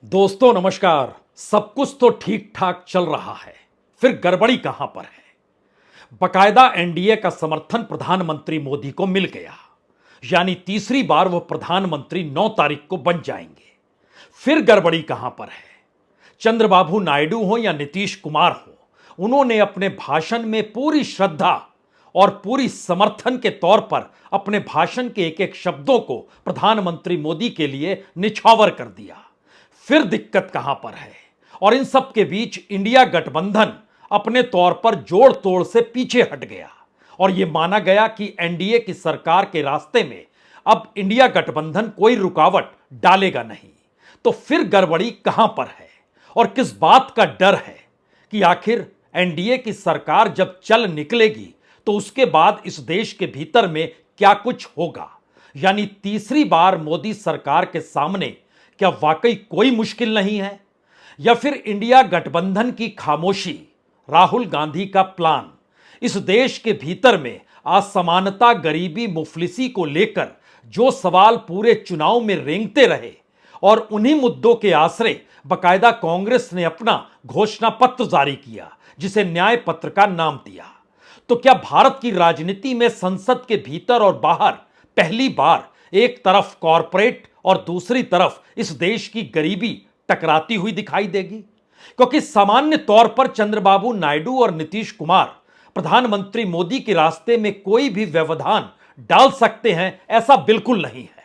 दोस्तों नमस्कार। सब कुछ तो ठीक ठाक चल रहा है, फिर गड़बड़ी कहां पर है। बकायदा एनडीए का समर्थन प्रधानमंत्री मोदी को मिल गया, यानी तीसरी बार वह प्रधानमंत्री 9 तारीख को बन जाएंगे। फिर गड़बड़ी कहां पर है। चंद्रबाबू नायडू हो या नीतीश कुमार हो, उन्होंने अपने भाषण में पूरी श्रद्धा और पूरी समर्थन के तौर पर अपने भाषण के एक एक शब्दों को प्रधानमंत्री मोदी के लिए निछावर कर दिया। फिर दिक्कत कहां पर है। और इन सब के बीच इंडिया गठबंधन अपने तौर पर जोड़ तोड़ से पीछे हट गया और यह माना गया कि एनडीए की सरकार के रास्ते में अब इंडिया गठबंधन कोई रुकावट डालेगा नहीं। तो फिर गड़बड़ी कहां पर है और किस बात का डर है कि आखिर एनडीए की सरकार जब चल निकलेगी तो उसके बाद इस देश के भीतर में क्या कुछ होगा। यानी तीसरी बार मोदी सरकार के सामने क्या वाकई कोई मुश्किल नहीं है, या फिर इंडिया गठबंधन की खामोशी, राहुल गांधी का प्लान इस देश के भीतर में असमानता, गरीबी, मुफलिसी को लेकर जो सवाल पूरे चुनाव में रेंगते रहे और उन्हीं मुद्दों के आश्रय बकायदा कांग्रेस ने अपना घोषणा पत्र जारी किया जिसे न्याय पत्र का नाम दिया। तो क्या भारत की राजनीति में संसद के भीतर और बाहर पहली बार एक तरफ कॉरपोरेट और दूसरी तरफ इस देश की गरीबी टकराती हुई दिखाई देगी? क्योंकि सामान्य तौर पर चंद्रबाबू नायडू और नीतीश कुमार प्रधानमंत्री मोदी के रास्ते में कोई भी व्यवधान डाल सकते हैं, ऐसा बिल्कुल नहीं है।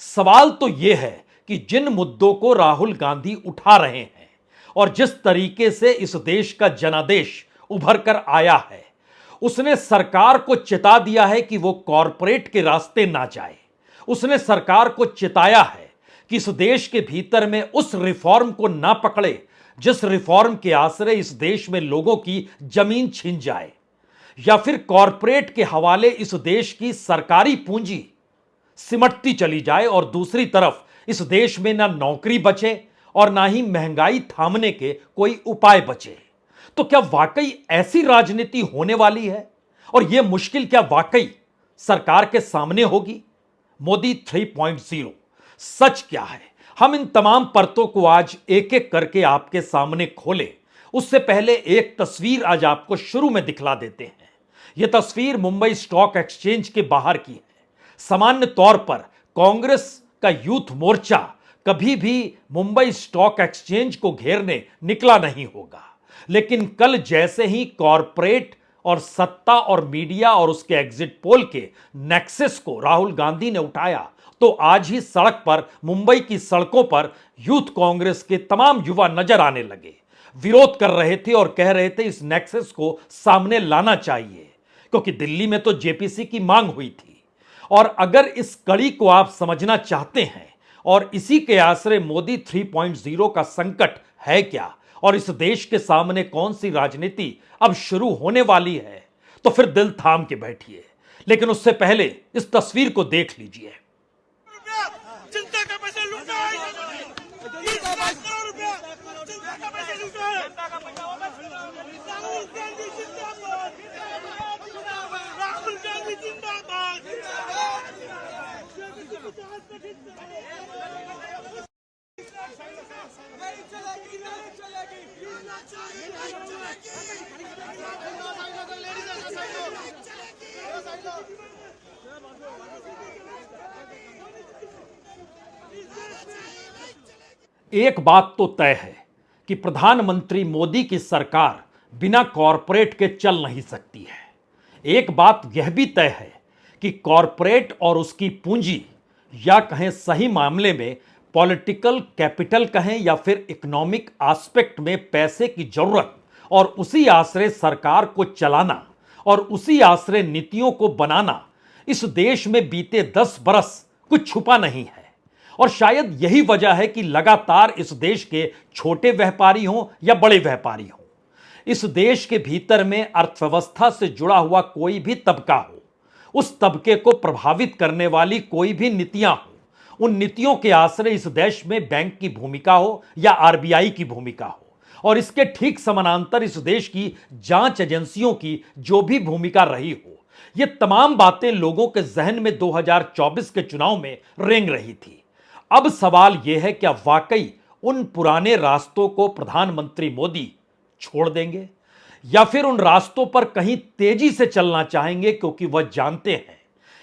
सवाल तो यह है कि जिन मुद्दों को राहुल गांधी उठा रहे हैं और जिस तरीके से इस देश का जनादेश उभर कर आया है, उसने सरकार को चिता दिया है कि वो कॉरपोरेट के रास्ते ना जाए। उसने सरकार को चिताया है कि इस देश के भीतर में उस रिफॉर्म को ना पकड़े जिस रिफॉर्म के आश्रय इस देश में लोगों की जमीन छीन जाए, या फिर कॉरपोरेट के हवाले इस देश की सरकारी पूंजी सिमटती चली जाए और दूसरी तरफ इस देश में ना नौकरी बचे और ना ही महंगाई थामने के कोई उपाय बचे। तो क्या वाकई ऐसी राजनीति होने वाली है और यह मुश्किल क्या वाकई सरकार के सामने होगी? मोदी 3.0 सच क्या है, हम इन तमाम परतों को आज एक एक करके आपके सामने खोले। उससे पहले एक तस्वीर आज आपको शुरू में दिखला देते हैं। यह तस्वीर मुंबई स्टॉक एक्सचेंज के बाहर की है। सामान्य तौर पर कांग्रेस का यूथ मोर्चा कभी भी मुंबई स्टॉक एक्सचेंज को घेरने निकला नहीं होगा, लेकिन कल जैसे ही कॉरपोरेट और सत्ता और मीडिया और उसके एग्जिट पोल के नेक्सस को राहुल गांधी ने उठाया, तो आज ही सड़क पर, मुंबई की सड़कों पर यूथ कांग्रेस के तमाम युवा नजर आने लगे, विरोध कर रहे थे और कह रहे थे इस नेक्सस को सामने लाना चाहिए, क्योंकि दिल्ली में तो जेपीसी की मांग हुई थी। और अगर इस कड़ी को आप समझना चाहते हैं और इसी के आश्रय मोदी 3.0 का संकट है क्या और इस देश के सामने कौन सी राजनीति अब शुरू होने वाली है, तो फिर दिल थाम के बैठिए। लेकिन उससे पहले इस तस्वीर को देख लीजिए। जनता का पैसा लूटा है, 20 लाख करोड़ रुपया जनता का पैसा लूटा है। राहुल गांधी जिंदाबाद, राहुल गांधी जिंदाबाद। नहीं चलेगी, नहीं चलेगी, नहीं चलेगी। एक बात तो तय है कि प्रधानमंत्री मोदी की सरकार बिना कॉरपोरेट के चल नहीं सकती है। एक बात यह भी तय है कि कॉरपोरेट और उसकी पूंजी, या कहें सही मामले में पॉलिटिकल कैपिटल कहें या फिर इकोनॉमिक एस्पेक्ट में पैसे की जरूरत और उसी आश्रय सरकार को चलाना और उसी आश्रय नीतियों को बनाना इस देश में बीते 10 बरस कुछ छुपा नहीं है। और शायद यही वजह है कि लगातार इस देश के छोटे व्यापारी हों या बड़े व्यापारी हों, इस देश के भीतर में अर्थव्यवस्था से जुड़ा हुआ कोई भी तबका हो, उस तबके को प्रभावित करने वाली कोई भी नीतियां हो, उन नीतियों के आश्रय इस देश में बैंक की भूमिका हो या आरबीआई की भूमिका हो, और इसके ठीक समानांतर इस देश की जांच एजेंसियों की जो भी भूमिका रही हो, ये तमाम बातें लोगों के जहन में 2024 के चुनाव में रेंग रही थी। अब सवाल यह है क्या वाकई उन पुराने रास्तों को प्रधानमंत्री मोदी छोड़ देंगे या फिर उन रास्तों पर कहीं तेजी से चलना चाहेंगे, क्योंकि वह जानते हैं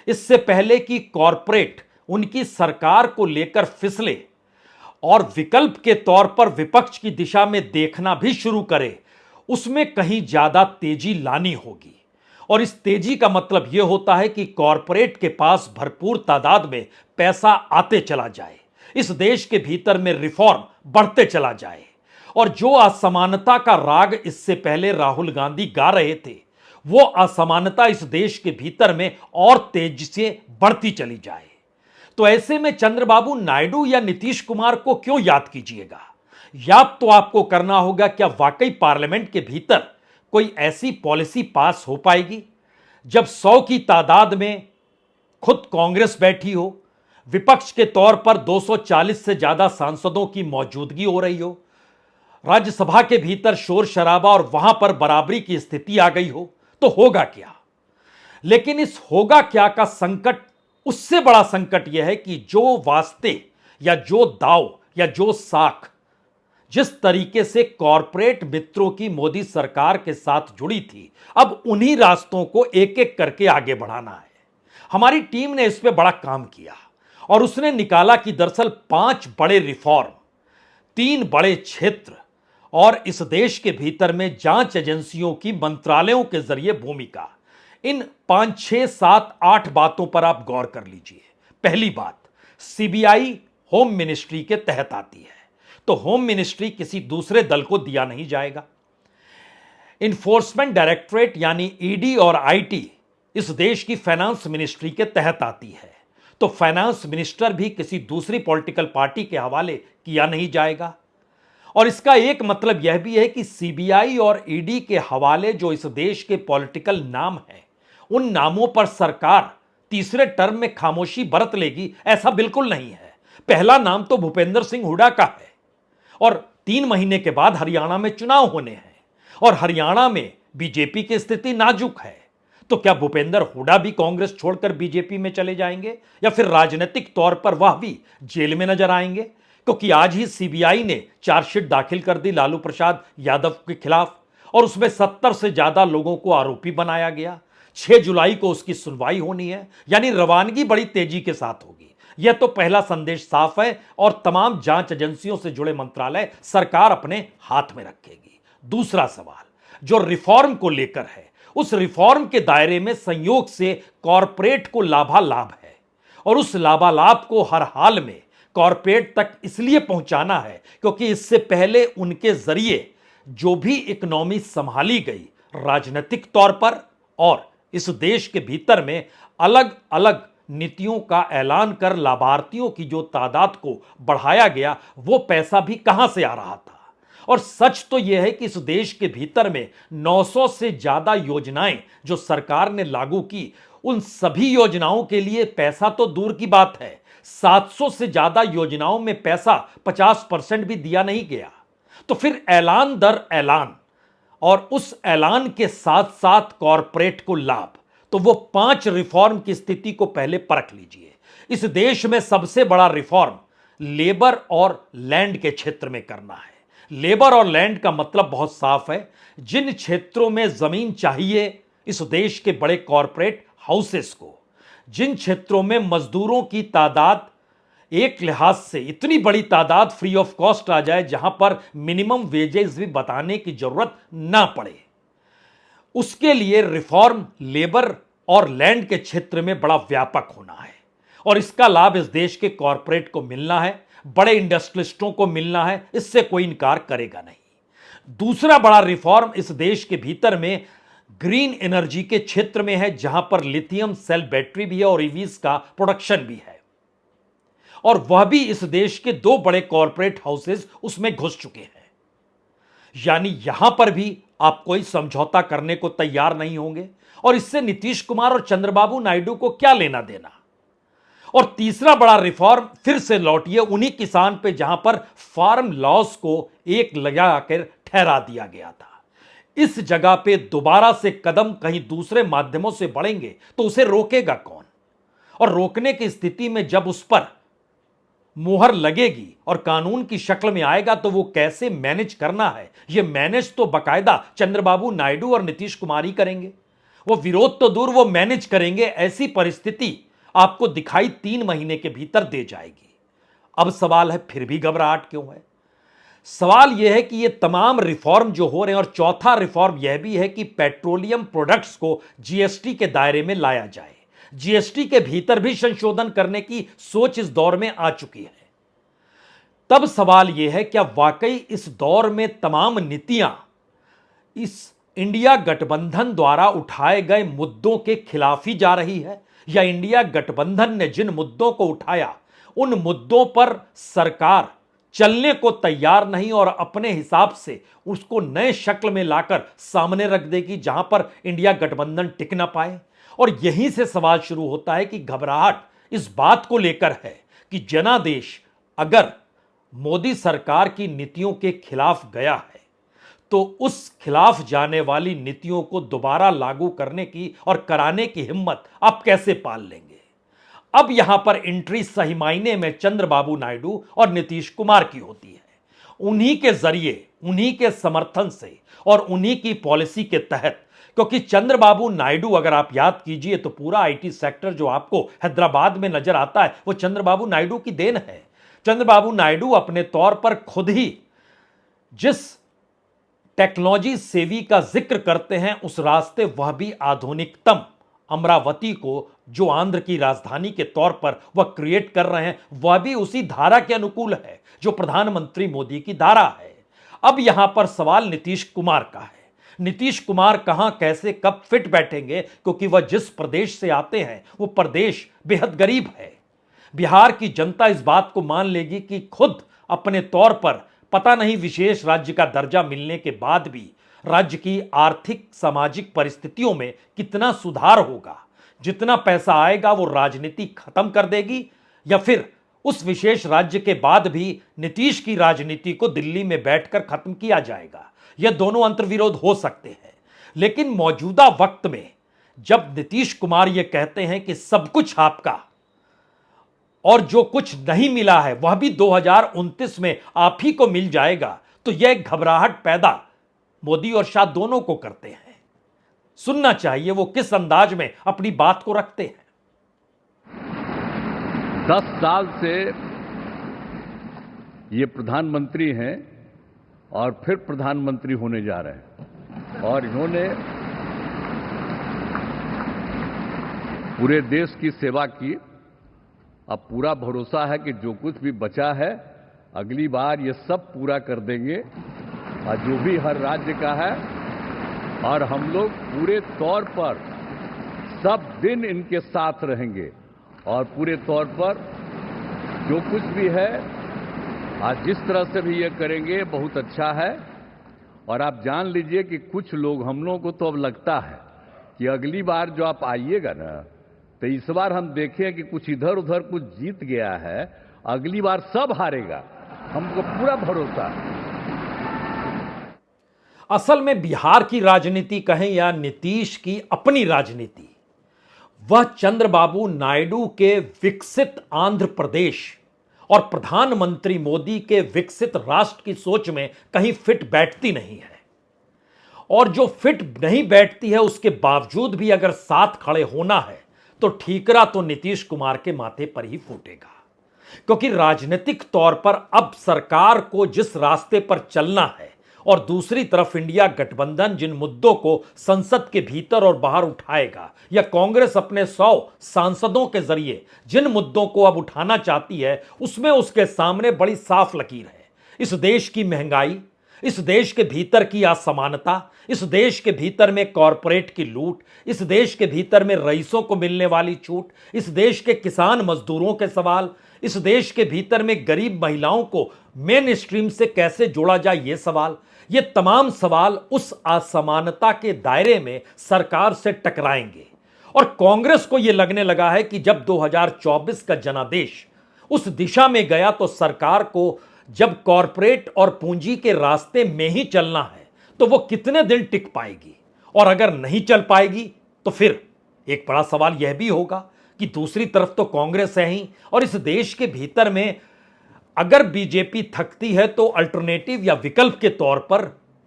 इससे पहले कि कॉरपोरेट उनकी सरकार को लेकर फिसले और विकल्प के तौर पर विपक्ष की दिशा में देखना भी शुरू करे, उसमें कहीं ज्यादा तेजी लानी होगी। और इस तेजी का मतलब यह होता है कि कॉरपोरेट के पास भरपूर तादाद में पैसा आते चला जाए, इस देश के भीतर में रिफॉर्म बढ़ते चला जाए, और जो असमानता का राग इससे पहले राहुल गांधी गा रहे थे, वो असमानता इस देश के भीतर में और तेजी से बढ़ती चली जाए। तो ऐसे में चंद्रबाबू नायडू या नीतीश कुमार को क्यों याद कीजिएगा? याद तो आपको करना होगा क्या वाकई पार्लियामेंट के भीतर कोई ऐसी पॉलिसी पास हो पाएगी जब 100 की तादाद में खुद कांग्रेस बैठी हो, विपक्ष के तौर पर 240 से ज्यादा सांसदों की मौजूदगी हो रही हो, राज्यसभा के भीतर शोर शराबा और वहां पर बराबरी की स्थिति आ गई हो, तो होगा क्या? लेकिन इस होगा क्या का संकट, उससे बड़ा संकट यह है कि जो वास्ते या जो दाव या जो साख जिस तरीके से कॉरपोरेट मित्रों की मोदी सरकार के साथ जुड़ी थी, अब उन्हीं रास्तों को एक एक करके आगे बढ़ाना है। हमारी टीम ने इस पे बड़ा काम किया और उसने निकाला कि दरअसल 5 बड़े रिफॉर्म, 3 बड़े क्षेत्र और इस देश के भीतर में जांच एजेंसियों की मंत्रालयों के जरिए भूमिका, इन 5, 6, 7, 8 बातों पर आप गौर कर लीजिए। पहली बात, सीबीआई होम मिनिस्ट्री के तहत आती है, तो होम मिनिस्ट्री किसी दूसरे दल को दिया नहीं जाएगा। इन्फोर्समेंट डायरेक्टरेट यानी ईडी और आईटी इस देश की फाइनेंस मिनिस्ट्री के तहत आती है, तो फाइनेंस मिनिस्टर भी किसी दूसरी पॉलिटिकल पार्टी के हवाले किया नहीं जाएगा। और इसका एक मतलब यह भी है कि सीबीआई और ईडी के हवाले जो इस देश के पॉलिटिकल नाम हैं, उन नामों पर सरकार तीसरे टर्म में खामोशी बरत लेगी, ऐसा बिल्कुल नहीं है। पहला नाम तो भूपेंद्र सिंह हुड्डा का है और 3 महीने के बाद हरियाणा में चुनाव होने हैं और हरियाणा में बीजेपी की स्थिति नाजुक है, तो क्या भूपेंद्र हुड्डा भी कांग्रेस छोड़कर बीजेपी में चले जाएंगे या फिर राजनीतिक तौर पर वह भी जेल में नजर आएंगे? क्योंकि आज ही सीबीआई ने चार्जशीट दाखिल कर दी लालू प्रसाद यादव के खिलाफ और उसमें 70 से ज्यादा लोगों को आरोपी बनाया गया। 6 जुलाई को उसकी सुनवाई होनी है, यानी रवानगी बड़ी तेजी के साथ होगी। यह तो पहला संदेश साफ है और तमाम जांच एजेंसियों से जुड़े मंत्रालय सरकार अपने हाथ में रखेगी। दूसरा सवाल जो रिफॉर्म को लेकर है, उस रिफॉर्म के दायरे में संयोग से कॉरपोरेट को लाभालाभ है और उस लाभालाभ को हर हाल में कॉरपोरेट तक इसलिए पहुंचाना है क्योंकि इससे पहले उनके जरिए जो भी इकोनॉमी संभाली गई राजनीतिक तौर पर और इस देश के भीतर में अलग अलग नीतियों का ऐलान कर लाभार्थियों की जो तादाद को बढ़ाया गया, वो पैसा भी कहां से आ रहा था। और सच तो यह है कि इस देश के भीतर में 900 से ज्यादा योजनाएं जो सरकार ने लागू की, उन सभी योजनाओं के लिए पैसा तो दूर की बात है, 700 से ज्यादा योजनाओं में पैसा 50% भी दिया नहीं गया। तो फिर ऐलान दर ऐलान और उस ऐलान के साथ साथ कॉरपोरेट को लाभ, तो वो 5 रिफॉर्म की स्थिति को पहले परख लीजिए। इस देश में सबसे बड़ा रिफॉर्म लेबर और लैंड के क्षेत्र में करना है। लेबर और लैंड का मतलब बहुत साफ है, जिन क्षेत्रों में जमीन चाहिए इस देश के बड़े कॉरपोरेट हाउसेस को, जिन क्षेत्रों में मजदूरों की तादाद एक लिहाज से इतनी बड़ी तादाद फ्री ऑफ कॉस्ट आ जाए जहां पर मिनिमम वेजेस भी बताने की जरूरत ना पड़े, उसके लिए रिफॉर्म लेबर और लैंड के क्षेत्र में बड़ा व्यापक होना है और इसका लाभ इस देश के कॉरपोरेट को मिलना है, बड़े इंडस्ट्रियलिस्टों को मिलना है, इससे कोई इनकार करेगा नहीं। दूसरा बड़ा रिफॉर्म इस देश के भीतर में ग्रीन एनर्जी के क्षेत्र में है, जहां पर लिथियम सेल बैटरी भी है और ईवीज का प्रोडक्शन भी है, और वह भी इस देश के 2 बड़े कॉरपोरेट हाउसेस उसमें घुस चुके हैं। यानी यहां पर भी आप कोई समझौता करने को तैयार नहीं होंगे और इससे नीतीश कुमार और चंद्रबाबू नायडू को क्या लेना देना। और तीसरा बड़ा रिफॉर्म फिर से लौटिए उन्हीं किसान पे जहां पर फार्म लॉस को एक लगाकर ठहरा दिया गया था। इस जगह पे दोबारा से कदम कहीं दूसरे माध्यमों से बढ़ेंगे तो उसे रोकेगा कौन? और रोकने की स्थिति में जब उस पर मुहर लगेगी और कानून की शक्ल में आएगा तो वो कैसे मैनेज करना है, ये मैनेज तो बकायदा चंद्रबाबू नायडू और नीतीश कुमार ही करेंगे। वो विरोध तो दूर, वो मैनेज करेंगे। ऐसी परिस्थिति आपको दिखाई 3 महीने के भीतर दे जाएगी। अब सवाल है, फिर भी घबराहट क्यों है? सवाल यह है कि ये तमाम रिफॉर्म जो हो रहे हैं, और चौथा रिफॉर्म यह भी है कि पेट्रोलियम प्रोडक्ट्स को जीएसटी के दायरे में लाया जाए। जीएसटी के भीतर भी संशोधन करने की सोच इस दौर में आ चुकी है। तब सवाल यह है, क्या वाकई इस दौर में तमाम नीतियां इस इंडिया गठबंधन द्वारा उठाए गए मुद्दों के खिलाफ ही जा रही है, या इंडिया गठबंधन ने जिन मुद्दों को उठाया उन मुद्दों पर सरकार चलने को तैयार नहीं और अपने हिसाब से उसको नए शक्ल में लाकर सामने रख देगी, जहां पर इंडिया गठबंधन टिक ना पाए? और यहीं से सवाल शुरू होता है कि घबराहट इस बात को लेकर है कि जनादेश अगर मोदी सरकार की नीतियों के खिलाफ गया है तो उस खिलाफ जाने वाली नीतियों को दोबारा लागू करने की और कराने की हिम्मत आप कैसे पाल लेंगे? अब यहां पर एंट्री सही मायने में चंद्रबाबू नायडू और नीतीश कुमार की होती है। उन्हीं के जरिए, उन्हीं के समर्थन से और उन्हीं की पॉलिसी के तहत, क्योंकि चंद्रबाबू नायडू, अगर आप याद कीजिए तो पूरा आईटी सेक्टर जो आपको हैदराबाद में नजर आता है वो चंद्रबाबू नायडू की देन है। चंद्रबाबू नायडू अपने तौर पर खुद ही जिस टेक्नोलॉजी सेवी का जिक्र करते हैं उस रास्ते वह भी आधुनिकतम अमरावती को, जो आंध्र की राजधानी के तौर पर वह क्रिएट कर रहे हैं, वह भी उसी धारा के अनुकूल है जो प्रधानमंत्री मोदी की धारा है। अब यहां पर सवाल नीतीश कुमार का है। नीतीश कुमार कहां, कैसे, कब फिट बैठेंगे, क्योंकि वह जिस प्रदेश से आते हैं वो प्रदेश बेहद गरीब है। बिहार की जनता इस बात को मान लेगी कि खुद अपने तौर पर पता नहीं विशेष राज्य का दर्जा मिलने के बाद भी राज्य की आर्थिक सामाजिक परिस्थितियों में कितना सुधार होगा। जितना पैसा आएगा वो राजनीति खत्म कर देगी, या फिर उस विशेष राज्य के बाद भी नीतीश की राजनीति को दिल्ली में बैठकर खत्म किया जाएगा। यह दोनों अंतर्विरोध हो सकते हैं। लेकिन मौजूदा वक्त में जब नीतीश कुमार यह कहते हैं कि सब कुछ आपका और जो कुछ नहीं मिला है वह भी 2029 में आप ही को मिल जाएगा, तो यह घबराहट पैदा मोदी और शाह दोनों को करते हैं। सुनना चाहिए वो किस अंदाज में अपनी बात को रखते हैं। 10 साल से ये प्रधानमंत्री हैं और फिर प्रधानमंत्री होने जा रहे हैं, और इन्होंने पूरे देश की सेवा की। अब पूरा भरोसा है कि जो कुछ भी बचा है अगली बार ये सब पूरा कर देंगे, और जो भी हर राज्य का है, और हम लोग पूरे तौर पर सब दिन इनके साथ रहेंगे, और पूरे तौर पर जो कुछ भी है आज जिस तरह से भी ये करेंगे बहुत अच्छा है। और आप जान लीजिए कि कुछ लोग, हम लोगों को तो अब लगता है कि अगली बार जो आप आइएगा ना, तो इस बार हम देखें कि कुछ इधर उधर कुछ जीत गया है, अगली बार सब हारेगा, हमको पूरा भरोसा है। असल में बिहार की राजनीति कहें या नीतीश की अपनी राजनीति, वह चंद्रबाबू नायडू के विकसित आंध्र प्रदेश और प्रधानमंत्री मोदी के विकसित राष्ट्र की सोच में कहीं फिट बैठती नहीं है। और जो फिट नहीं बैठती है उसके बावजूद भी अगर साथ खड़े होना है तो ठीकरा तो नीतीश कुमार के माथे पर ही फूटेगा, क्योंकि राजनीतिक तौर पर अब सरकार को जिस रास्ते पर चलना है और दूसरी तरफ इंडिया गठबंधन जिन मुद्दों को संसद के भीतर और बाहर उठाएगा, या कांग्रेस अपने 100 सांसदों के जरिए जिन मुद्दों को अब उठाना चाहती है, उसमें उसके सामने बड़ी साफ लकीर है। इस देश की महंगाई, इस देश के भीतर की असमानता, इस देश के भीतर में कॉरपोरेट की लूट, इस देश के भीतर में रईसों को मिलने वाली छूट, इस देश के किसान मजदूरों के सवाल, इस देश के भीतर में गरीब महिलाओं को मेन स्ट्रीम से कैसे जोड़ा जाए ये सवाल, ये तमाम सवाल उस असमानता के दायरे में सरकार से टकराएंगे। और कांग्रेस को यह लगने लगा है कि जब 2024 का जनादेश उस दिशा में गया तो सरकार को जब कॉरपोरेट और पूंजी के रास्ते में ही चलना है तो वो कितने दिन टिक पाएगी, और अगर नहीं चल पाएगी तो फिर एक बड़ा सवाल यह भी होगा कि दूसरी तरफ तो कांग्रेस है ही, और इस देश के भीतर में अगर बीजेपी थकती है तो अल्टरनेटिव या विकल्प के तौर पर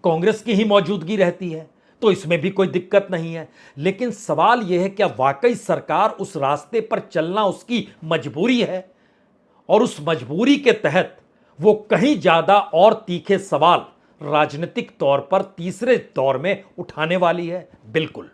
कांग्रेस की ही मौजूदगी रहती है, तो इसमें भी कोई दिक्कत नहीं है। लेकिन सवाल यह है, क्या वाकई सरकार उस रास्ते पर चलना उसकी मजबूरी है, और उस मजबूरी के तहत वो कहीं ज्यादा और तीखे सवाल राजनीतिक तौर पर तीसरे दौर में उठाने वाली है? बिल्कुल।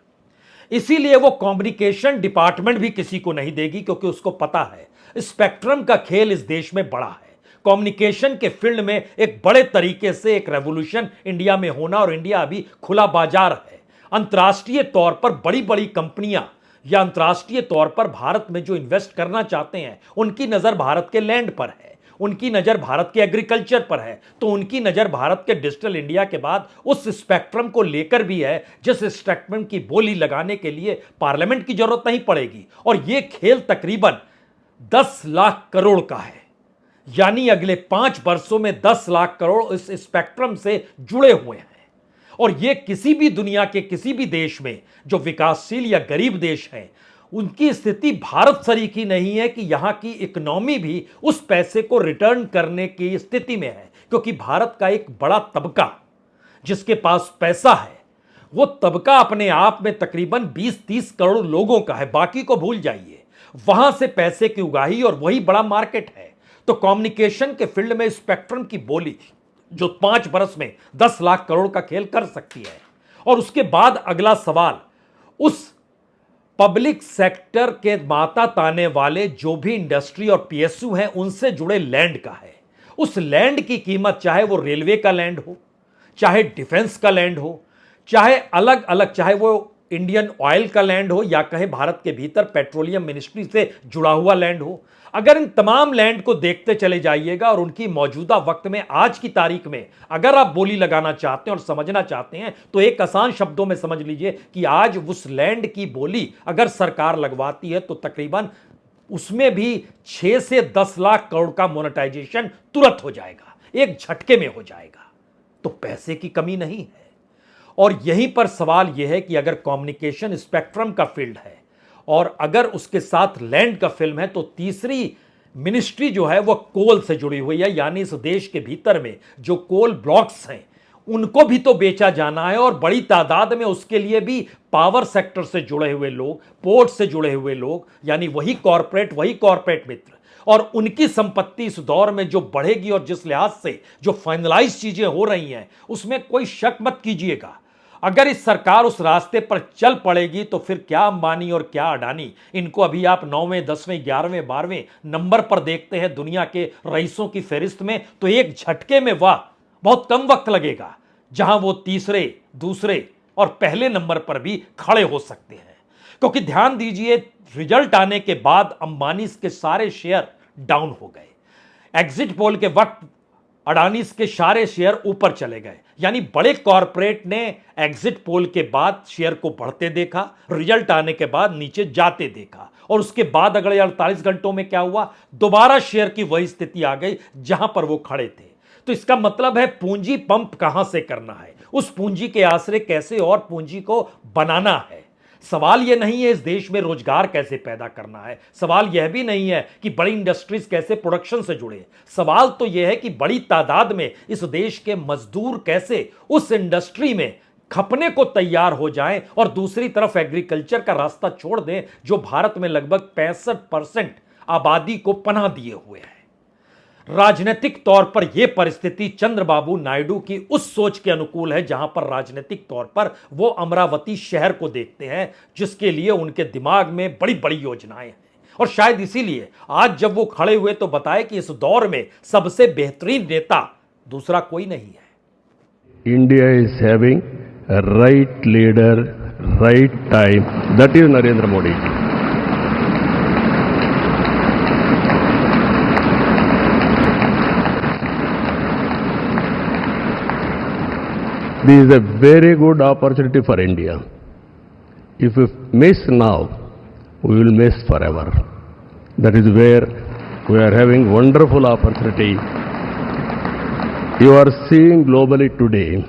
इसीलिए वो कम्युनिकेशन डिपार्टमेंट भी किसी को नहीं देगी, क्योंकि उसको पता है स्पेक्ट्रम का खेल इस देश में बड़ा है। कम्युनिकेशन के फील्ड में एक बड़े तरीके से एक रेवोल्यूशन इंडिया में होना, और इंडिया अभी खुला बाजार है। अंतर्राष्ट्रीय तौर पर बड़ी बड़ी कंपनियां या अंतर्राष्ट्रीय तौर पर भारत में जो इन्वेस्ट करना चाहते हैं, उनकी नजर भारत के लैंड पर है, उनकी नजर भारत के एग्रीकल्चर पर है, तो उनकी नजर भारत के डिजिटल इंडिया के बाद उस स्पेक्ट्रम को लेकर भी है, जिस स्पेक्ट्रम की बोली लगाने के लिए पार्लियामेंट की जरूरत नहीं पड़ेगी। और यह खेल तकरीबन 10 लाख करोड़ का है, यानी अगले 5 वर्षों में 10 लाख करोड़ इस स्पेक्ट्रम से जुड़े हुए हैं। और यह किसी भी दुनिया के किसी भी देश में जो विकासशील या गरीब देश है, उनकी स्थिति भारत सरीखी नहीं है कि यहां की इकोनॉमी भी उस पैसे को रिटर्न करने की स्थिति में है, क्योंकि भारत का एक बड़ा तबका जिसके पास पैसा है, वो तबका अपने आप में तकरीबन 20-30 करोड़ लोगों का है, बाकी को भूल जाइए। वहां से पैसे की उगाही और वही बड़ा मार्केट है। तो कम्युनिकेशन के फील्ड में स्पेक्ट्रम की बोली जो 5 वर्ष में 10 लाख करोड़ का खेल कर सकती है। और उसके बाद अगला सवाल उस पब्लिक सेक्टर के माता ताने वाले जो भी इंडस्ट्री और पीएसयू हैं, उनसे जुड़े लैंड का है। उस लैंड की कीमत, चाहे वो रेलवे का लैंड हो, चाहे डिफेंस का लैंड हो, चाहे अलग अलग, चाहे वो इंडियन ऑयल का लैंड हो, या कहें भारत के भीतर पेट्रोलियम मिनिस्ट्री से जुड़ा हुआ लैंड हो, अगर इन तमाम लैंड को देखते चले जाइएगा और उनकी मौजूदा वक्त में आज की तारीख में अगर आप बोली लगाना चाहते हैं और समझना चाहते हैं, तो एक आसान शब्दों में समझ लीजिए कि आज उस लैंड की बोली अगर सरकार लगवाती है तो तकरीबन उसमें भी 6 से 10 लाख करोड़ का मोनेटाइजेशन तुरंत हो जाएगा, एक झटके में हो जाएगा। तो पैसे की कमी नहीं है। और यहीं पर सवाल यह है कि अगर कम्युनिकेशन स्पेक्ट्रम का फील्ड है और अगर उसके साथ लैंड का फिल्म है, तो तीसरी मिनिस्ट्री जो है वो कोल से जुड़ी हुई है, यानी इस देश के भीतर में जो कोल ब्लॉक्स हैं उनको भी तो बेचा जाना है, और बड़ी तादाद में उसके लिए भी पावर सेक्टर से जुड़े हुए लोग, पोर्ट से जुड़े हुए लोग, यानी वही कॉरपोरेट मित्र, और उनकी संपत्ति इस दौर में जो बढ़ेगी और जिस लिहाज से जो फाइनलाइज चीजें हो रही हैं, उसमें कोई शक मत कीजिएगा। अगर इस सरकार उस रास्ते पर चल पड़ेगी तो फिर क्या अंबानी और क्या अडानी, इनको अभी आप 9वें, 10वें, 11वें, 12वें नंबर पर देखते हैं दुनिया के रईसों की फहरिस्त में, तो एक झटके में वाह बहुत कम वक्त लगेगा जहां वो तीसरे, दूसरे और पहले नंबर पर भी खड़े हो सकते हैं। क्योंकि ध्यान दीजिए, रिजल्ट आने के बाद अंबानी के सारे शेयर डाउन हो गए, एग्जिट पोल के वक्त अडानी के सारे शेयर ऊपर चले गए, यानी बड़े कॉरपोरेट ने एग्जिट पोल के बाद शेयर को बढ़ते देखा, रिजल्ट आने के बाद नीचे जाते देखा, और उसके बाद अगले 48 घंटों में क्या हुआ, दोबारा शेयर की वही स्थिति आ गई जहां पर वो खड़े थे। तो इसका मतलब है पूंजी पंप कहां से करना है, उस पूंजी के आसरे कैसे और पूंजी को बनाना है। सवाल यह नहीं है इस देश में रोजगार कैसे पैदा करना है, सवाल यह भी नहीं है कि बड़ी इंडस्ट्रीज कैसे प्रोडक्शन से जुड़े, सवाल तो यह है कि बड़ी तादाद में इस देश के मजदूर कैसे उस इंडस्ट्री में खपने को तैयार हो जाएं, और दूसरी तरफ एग्रीकल्चर का रास्ता छोड़ दें जो भारत में लगभग 65% आबादी को पनाह दिए हुए है। राजनीतिक तौर पर यह परिस्थिति चंद्रबाबू नायडू की उस सोच के अनुकूल है जहां पर राजनीतिक तौर पर वो अमरावती शहर को देखते हैं, जिसके लिए उनके दिमाग में बड़ी बड़ी योजनाएं हैं। और शायद इसीलिए आज जब वो खड़े हुए तो बताए कि इस दौर में सबसे बेहतरीन नेता दूसरा कोई नहीं है। India is having right leader, right time, that is Narendra Modi ji. This is a very good opportunity for India. If we miss now, we will miss forever. That is where we are having wonderful opportunity. You are seeing globally today,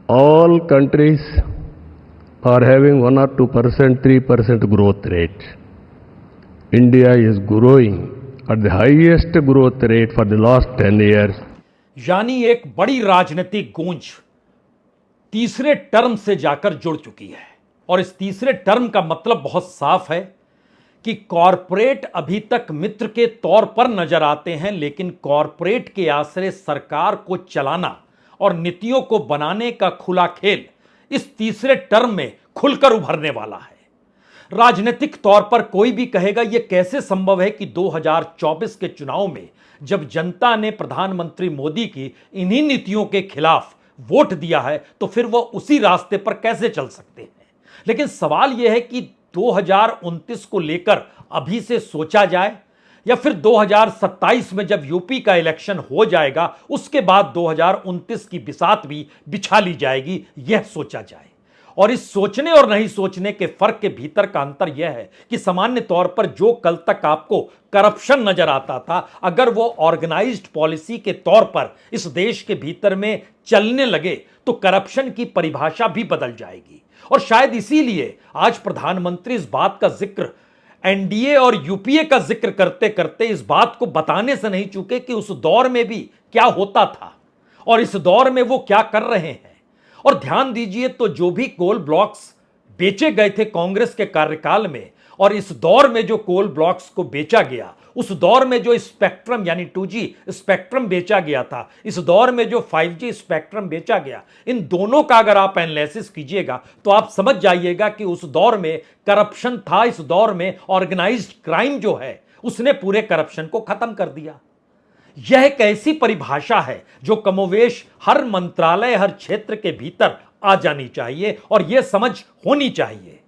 all countries are having 1 or 2%, 3% growth rate. India is growing at the highest growth rate for the last 10 years. यानी एक बड़ी राजनीतिक गूंज तीसरे term से जाकर जुड़ चुकी है। और इस तीसरे टर्म का मतलब बहुत साफ है कि कॉरपोरेट अभी तक मित्र के तौर पर नजर आते हैं, लेकिन कॉरपोरेट के आश्रय सरकार को चलाना और नीतियों को बनाने का खुला खेल इस तीसरे टर्म में खुलकर उभरने वाला है। राजनीतिक तौर पर कोई भी कहेगा यह कैसे संभव है कि 2024 के चुनाव में जब जनता ने प्रधानमंत्री मोदी की इन्हीं नीतियों के खिलाफ वोट दिया है तो फिर वह उसी रास्ते पर कैसे चल सकते हैं। लेकिन सवाल यह है कि 2029 को लेकर अभी से सोचा जाए या फिर 2027 में जब यूपी का इलेक्शन हो जाएगा उसके बाद 2029 की बिसात भी बिछा ली जाएगी, यह सोचा जाए। और इस सोचने और नहीं सोचने के फर्क के भीतर का अंतर यह है कि सामान्य तौर पर जो कल तक आपको करप्शन नजर आता था, अगर वो ऑर्गेनाइज्ड पॉलिसी के तौर पर इस देश के भीतर में चलने लगे तो करप्शन की परिभाषा भी बदल जाएगी। और शायद इसीलिए आज प्रधानमंत्री इस बात का जिक्र एनडीए और यूपीए का जिक्र करते करते इस बात को बताने से नहीं चूके कि उस दौर में भी क्या होता था और इस दौर में वो क्या कर रहे हैं। और ध्यान दीजिए तो जो भी कोल ब्लॉक्स बेचे गए थे कांग्रेस के कार्यकाल में और इस दौर में जो कोल ब्लॉक्स को बेचा गया, उस दौर में जो स्पेक्ट्रम यानी 2G स्पेक्ट्रम बेचा गया था, इस दौर में जो 5G स्पेक्ट्रम बेचा गया, इन दोनों का अगर आप एनालिसिस कीजिएगा तो आप समझ जाइएगा कि उस दौर में करप्शन था। इस दौर में ऑर्गेनाइज्ड क्राइम जो है उसने पूरे करप्शन को खत्म कर दिया। यह एक ऐसी परिभाषा है जो कमोवेश हर मंत्रालय हर क्षेत्र के भीतर आ जानी चाहिए और यह समझ होनी चाहिए।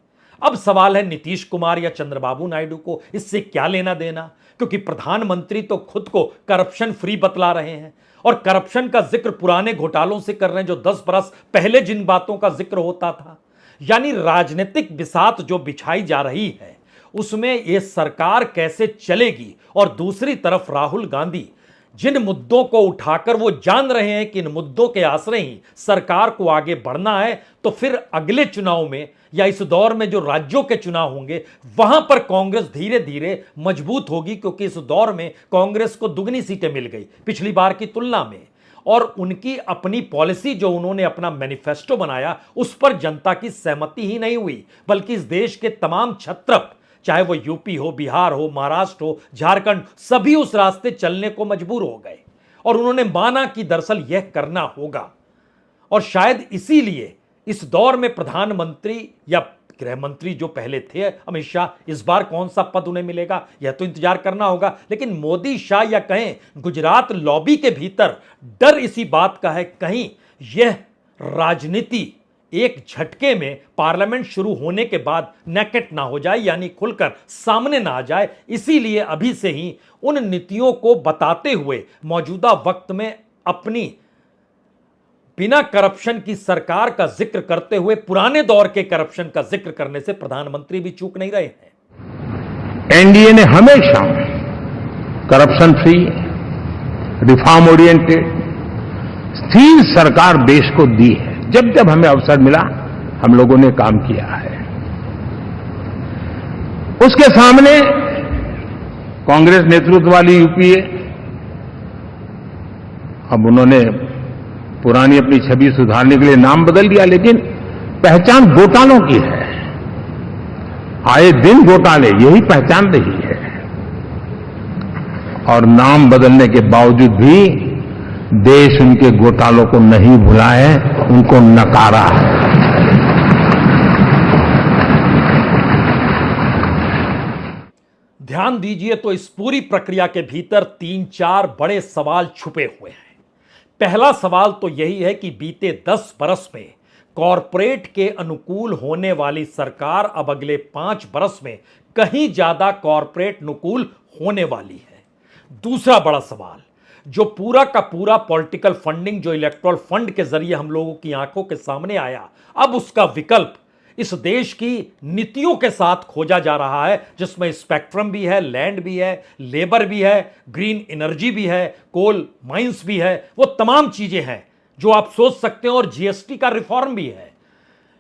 अब सवाल है नीतीश कुमार या चंद्रबाबू नायडू को इससे क्या लेना देना, क्योंकि प्रधानमंत्री तो खुद को करप्शन फ्री बतला रहे हैं और करप्शन का जिक्र पुराने घोटालों से कर रहे हैं जो 10 बरस पहले जिन बातों का जिक्र होता था। यानी राजनीतिक बिसात जो बिछाई जा रही है उसमें यह सरकार कैसे चलेगी। और दूसरी तरफ राहुल गांधी जिन मुद्दों को उठाकर वो जान रहे हैं कि इन मुद्दों के आश्रय ही सरकार को आगे बढ़ना है, तो फिर अगले चुनाव में या इस दौर में जो राज्यों के चुनाव होंगे वहां पर कांग्रेस धीरे धीरे मजबूत होगी, क्योंकि इस दौर में कांग्रेस को दुगनी सीटें मिल गई पिछली बार की तुलना में। और उनकी अपनी पॉलिसी जो उन्होंने अपना मैनिफेस्टो बनाया उस पर जनता की सहमति ही नहीं हुई, बल्कि इस देश के तमाम क्षत्रप चाहे वो यूपी हो, बिहार हो, महाराष्ट्र हो, झारखंड, सभी उस रास्ते चलने को मजबूर हो गए और उन्होंने माना कि दरअसल यह करना होगा। और शायद इसीलिए इस दौर में प्रधानमंत्री या गृह मंत्री जो पहले थे अमित शाह, इस बार कौन सा पद उन्हें मिलेगा यह तो इंतजार करना होगा। लेकिन मोदी शाह या कहें गुजरात लॉबी के भीतर डर इसी बात का है कहीं यह राजनीति एक झटके में पार्लियामेंट शुरू होने के बाद नेकेट ना हो जाए, यानी खुलकर सामने ना आ जाए। इसीलिए अभी से ही उन नीतियों को बताते हुए मौजूदा वक्त में अपनी बिना करप्शन की सरकार का जिक्र करते हुए पुराने दौर के करप्शन का जिक्र करने से प्रधानमंत्री भी चूक नहीं रहे हैं। एनडीए ने हमेशा करप्शन फ्री, रिफॉर्म ओरिएंटेड, स्थिर सरकार देश को दी है। जब जब हमें अवसर मिला हम लोगों ने काम किया है। उसके सामने कांग्रेस नेतृत्व वाली यूपीए, अब उन्होंने पुरानी अपनी छवि सुधारने के लिए नाम बदल दिया, लेकिन पहचान घोटालों की है। आए दिन घोटाले, यही पहचान रही है। और नाम बदलने के बावजूद भी देश उनके घोटालों को नहीं भुला है, उनको नकारा है। ध्यान दीजिए तो इस पूरी प्रक्रिया के भीतर 3-4 बड़े सवाल छुपे हुए हैं। पहला सवाल तो यही है कि बीते 10 बरस में कॉरपोरेट के अनुकूल होने वाली सरकार अब अगले 5 बरस में कहीं ज्यादा कॉरपोरेट अनुकूल होने वाली है। दूसरा बड़ा सवाल, जो पूरा का पूरा पॉलिटिकल फंडिंग जो इलेक्टोरल फंड के जरिए हम लोगों की आंखों के सामने आया, अब उसका विकल्प इस देश की नीतियों के साथ खोजा जा रहा है, जिसमें स्पेक्ट्रम भी है, लैंड भी है, लेबर भी है, ग्रीन एनर्जी भी है, कोल माइंस भी है, वो तमाम चीजें हैं जो आप सोच सकते हैं, और जीएसटी का रिफॉर्म भी है।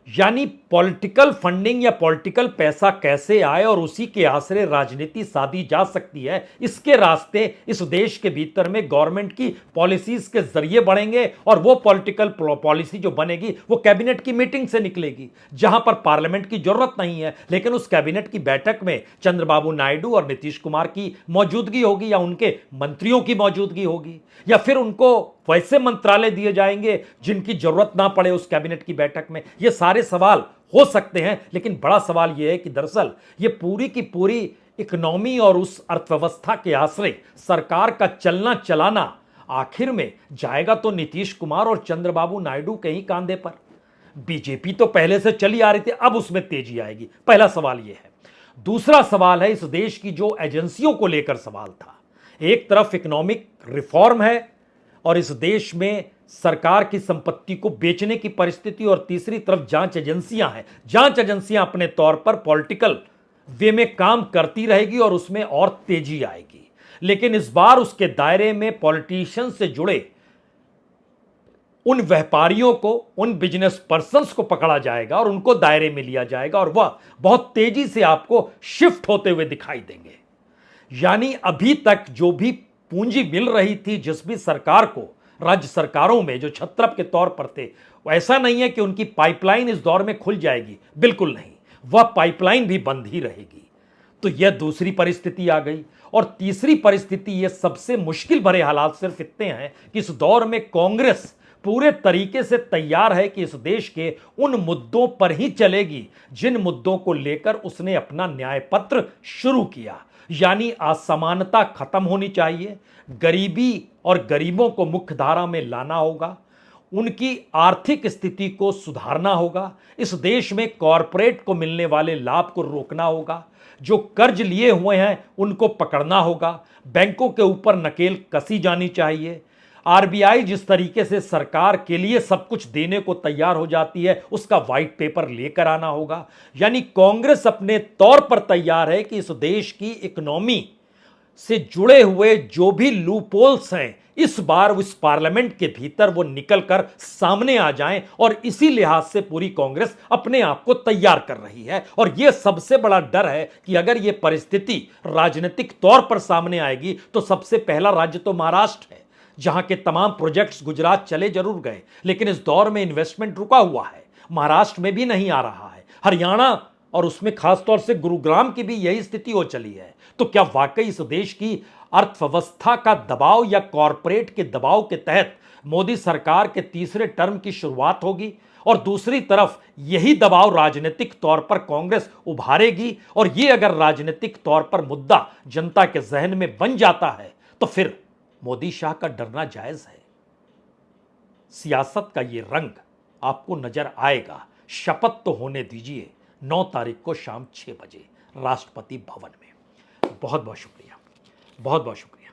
यानी पॉलिटिकल फंडिंग या पॉलिटिकल पैसा कैसे आए और उसी के आसरे राजनीति साधी जा सकती है, इसके रास्ते इस देश के भीतर में गवर्नमेंट की पॉलिसीज के जरिए बढ़ेंगे और वो पॉलिटिकल पॉलिसी जो बनेगी वो कैबिनेट की मीटिंग से निकलेगी, जहां पर पार्लियामेंट की जरूरत नहीं है, लेकिन उस कैबिनेट की बैठक में चंद्रबाबू नायडू और नीतीश कुमार की मौजूदगी होगी या उनके मंत्रियों की मौजूदगी होगी, या फिर उनको वैसे मंत्रालय दिए जाएंगे जिनकी जरूरत ना पड़े उस कैबिनेट की बैठक में। ये सारे सवाल हो सकते हैं, लेकिन बड़ा सवाल यह है कि दरअसल ये पूरी की पूरी इकोनॉमी और उस अर्थव्यवस्था के आश्रय सरकार का चलना चलाना आखिर में जाएगा तो नीतीश कुमार और चंद्रबाबू नायडू के ही कांधे पर। बीजेपी तो पहले से चली आ रही थी, अब उसमें तेजी आएगी। पहला सवाल यह है। दूसरा सवाल है इस देश की जो एजेंसियों को लेकर सवाल था। एक तरफ इकोनॉमिक रिफॉर्म है और इस देश में सरकार की संपत्ति को बेचने की परिस्थिति, और तीसरी तरफ जांच एजेंसियां हैं। जांच एजेंसियां अपने तौर पर पॉलिटिकल वे में काम करती रहेगी और उसमें और तेजी आएगी, लेकिन इस बार उसके दायरे में पॉलिटिशियन से जुड़े उन व्यापारियों को, उन बिजनेस पर्संस को पकड़ा जाएगा और उनको दायरे में लिया जाएगा और वह बहुत तेजी से आपको शिफ्ट होते हुए दिखाई देंगे। यानी अभी तक जो भी पूंजी मिल रही थी जिस भी सरकार को, राज्य सरकारों में जो छत्रप के तौर पर थे, ऐसा नहीं है कि उनकी पाइपलाइन इस दौर में खुल जाएगी, बिल्कुल नहीं, वह पाइपलाइन भी बंद ही रहेगी। तो यह दूसरी परिस्थिति आ गई। और तीसरी परिस्थिति, यह सबसे मुश्किल भरे हालात सिर्फ इतने हैं कि इस दौर में कांग्रेस पूरे तरीके से तैयार है कि इस देश के उन मुद्दों पर ही चलेगी जिन मुद्दों को लेकर उसने अपना न्याय पत्र शुरू किया। यानी असमानता खत्म होनी चाहिए, गरीबी और गरीबों को मुख्य धारा में लाना होगा, उनकी आर्थिक स्थिति को सुधारना होगा, इस देश में कॉरपोरेट को मिलने वाले लाभ को रोकना होगा, जो कर्ज लिए हुए हैं उनको पकड़ना होगा, बैंकों के ऊपर नकेल कसी जानी चाहिए। आरबीआई जिस तरीके से सरकार के लिए सब कुछ देने को तैयार हो जाती है, उसका व्हाइट पेपर लेकर आना होगा। यानी कांग्रेस अपने तौर पर तैयार है कि इस देश की इकोनॉमी से जुड़े हुए जो भी लूपहोल्स हैं, इस बार उस पार्लियामेंट के भीतर वो निकलकर सामने आ जाएं, और इसी लिहाज से पूरी कांग्रेस अपने आप को तैयार कर रही है। और यह सबसे बड़ा डर है कि अगर यह परिस्थिति राजनीतिक तौर पर सामने आएगी तो सबसे पहला राज्य तो महाराष्ट्र है, जहां के तमाम प्रोजेक्ट्स गुजरात चले जरूर गए, लेकिन इस दौर में इन्वेस्टमेंट रुका हुआ है, महाराष्ट्र में भी नहीं आ रहा है, हरियाणा और उसमें खासतौर से गुरुग्राम की भी यही स्थिति हो चली है। तो क्या वाकई इस देश की अर्थव्यवस्था का दबाव या कॉरपोरेट के दबाव के तहत मोदी सरकार के तीसरे टर्म की शुरुआत होगी, और दूसरी तरफ यही दबाव राजनीतिक तौर पर कांग्रेस उभारेगी, और यह अगर राजनीतिक तौर पर मुद्दा जनता के जहन में बन जाता है तो फिर मोदी शाह का डरना जायज है। सियासत का ये रंग आपको नजर आएगा। शपथ तो होने दीजिए 9 तारीख को शाम 6 बजे राष्ट्रपति भवन में। बहुत बहुत शुक्रिया, बहुत बहुत शुक्रिया।